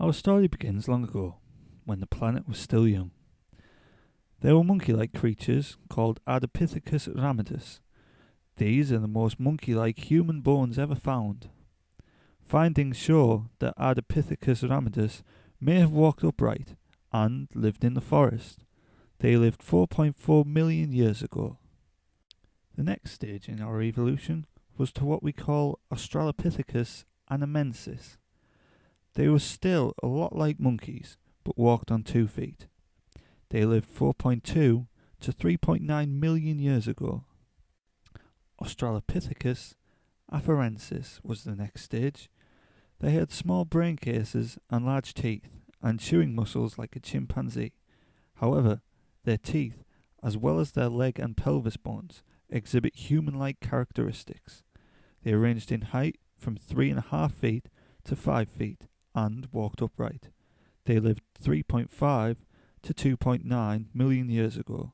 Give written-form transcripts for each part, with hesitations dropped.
Our story begins long ago, when the planet was still young. There were monkey-like creatures called Ardipithecus ramidus. These are the most monkey-like human bones ever found. Findings show that Ardipithecus ramidus may have walked upright and lived in the forest. They lived 4.4 million years ago. The next stage in our evolution was to what we call Australopithecus anamensis. They were still a lot like monkeys, but walked on 2 feet. They lived 4.2 to 3.9 million years ago. Australopithecus afarensis was the next stage. They had small brain cases and large teeth, and chewing muscles like a chimpanzee. However, their teeth, as well as their leg and pelvis bones, exhibit human-like characteristics. They ranged in height from 3.5 feet to 5 feet, and walked upright. They lived 3.5 to 2.9 million years ago.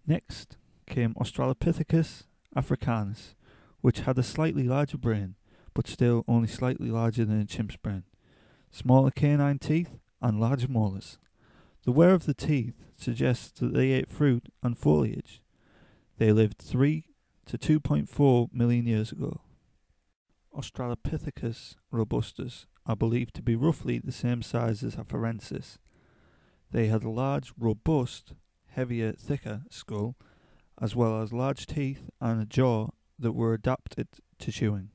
Next came Australopithecus africanus, which had a slightly larger brain, but still only slightly larger than a chimp's brain, smaller canine teeth, and larger molars. The wear of the teeth suggests that they ate fruit and foliage. They lived 3 to 2.4 million years ago. Australopithecus robustus are believed to be roughly the same size as afarensis. They had a large, robust, heavier, thicker skull, as well as large teeth and a jaw that were adapted to chewing.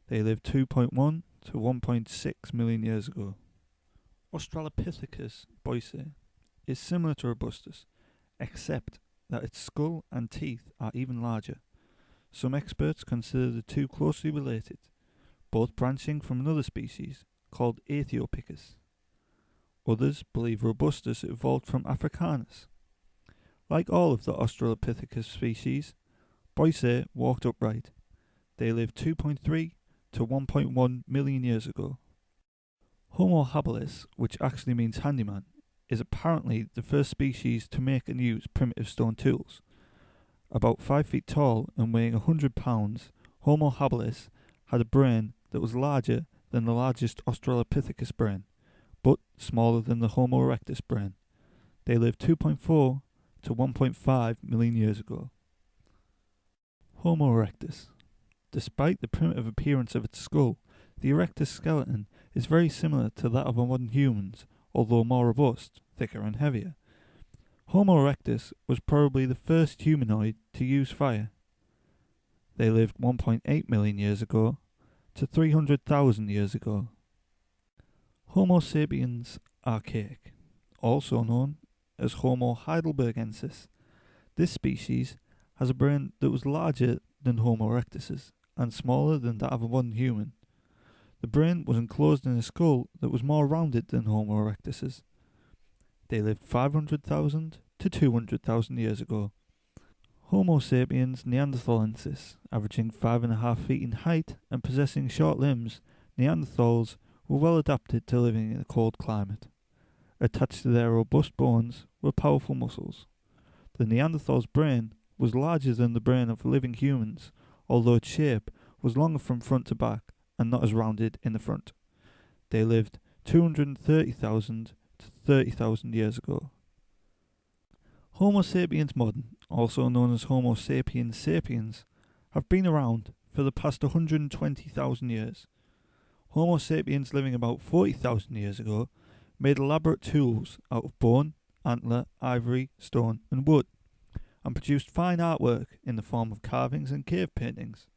They lived 2.1 to 1.6 million years ago. Australopithecus boise is similar to robustus, except that its skull and teeth are even larger. Some experts consider the two closely related, both branching from another species called Aethiopicus. Others believe robustus evolved from africanus. Like all of the Australopithecus species, boise walked upright. They lived 2.3 to 1.1 million years ago. Homo habilis, which actually means handyman, is apparently the first species to make and use primitive stone tools. About 5 feet tall and weighing 100 pounds, Homo habilis had a brain that was larger than the largest Australopithecus brain, but smaller than the Homo erectus brain. They lived 2.4 to 1.5 million years ago. Homo erectus. Despite the primitive appearance of its skull, the erectus skeleton is very similar to that of modern humans, although more robust, thicker and heavier. Homo erectus was probably the first humanoid to use fire. They lived 1.8 million years ago to 300,000 years ago. Homo sapiens archaic, also known as Homo heidelbergensis. This species has a brain that was larger than Homo erectus's and smaller than that of a modern human. The brain was enclosed in a skull that was more rounded than Homo erectus's. They lived 500,000 to 200,000 years ago. Homo sapiens neanderthalensis, averaging 5.5 feet in height and possessing short limbs, Neanderthals were well adapted to living in a cold climate. Attached to their robust bones were powerful muscles. The Neanderthal's brain was larger than the brain of living humans, although its shape was longer from front to back and not as rounded in the front. They lived 230,000 to 30,000 years ago. Homo sapiens modern, also known as Homo sapiens sapiens, have been around for the past 120,000 years. Homo sapiens living about 40,000 years ago made elaborate tools out of bone, antler, ivory, stone and wood, and produced fine artwork in the form of carvings and cave paintings.